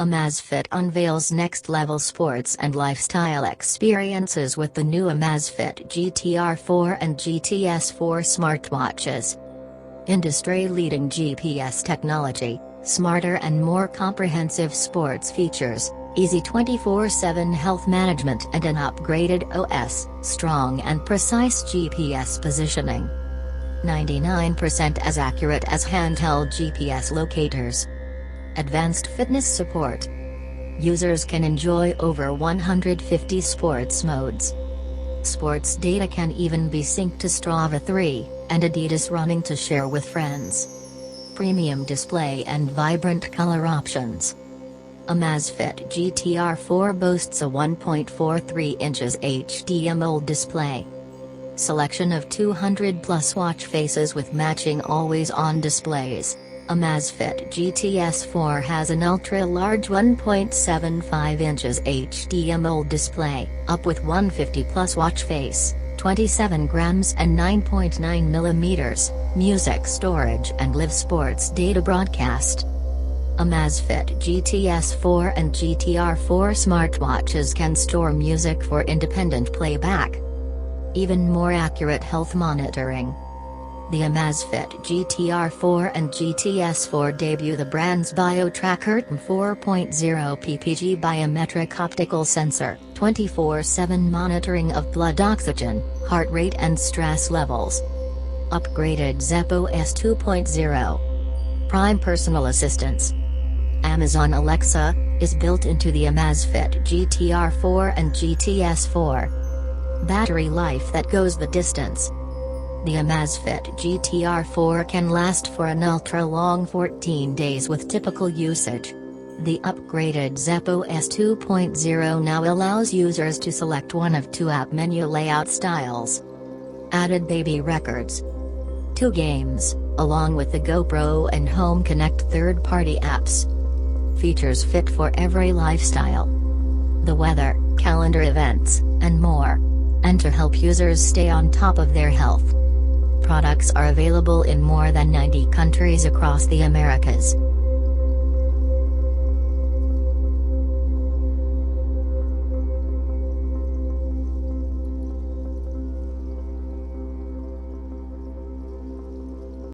Amazfit unveils next-level sports and lifestyle experiences with the new Amazfit GTR 4 and GTS 4 smartwatches. Industry-leading GPS technology, smarter and more comprehensive sports features, easy 24/7 health management and an upgraded OS, strong and precise GPS positioning. 99% as accurate as handheld GPS locators. Advanced fitness support. Users can enjoy over 150 sports modes. Sports data can even be synced to Strava 3, and adidas running to share with friends. Premium display and vibrant color options. Amazfit GTR 4 boasts a 1.43 inches HD AMOLED display. Selection of 200+ watch faces with matching always-on displays. Amazfit GTS 4 has an ultra-large 1.75 inches HD AMOLED display, up with 150+ watch face, 27 grams and 9.9 millimeters, music storage and live sports data broadcast. Amazfit GTS 4 and GTR 4 smartwatches can store music for independent playback. Even more accurate health monitoring. The Amazfit GTR 4 and GTS 4 debut the brand's BioTracker 4.0 ppg biometric optical sensor, 24/7 monitoring of blood oxygen, heart rate and stress levels. Upgraded ZepOS 2.0. Prime personal assistance. Amazon Alexa is built into the Amazfit GTR 4 and GTS 4. Battery life that goes the distance. The Amazfit GTR 4 can last for an ultra-long 14 days with typical usage. The upgraded ZepOS 2.0 now allows users to select one of two app menu layout styles. Added baby records. 2 games, along with the GoPro and Home Connect third-party apps. Features fit for every lifestyle. The weather, calendar events, and more. And to help users stay on top of their health. Products are available in more than 90 countries across the Americas.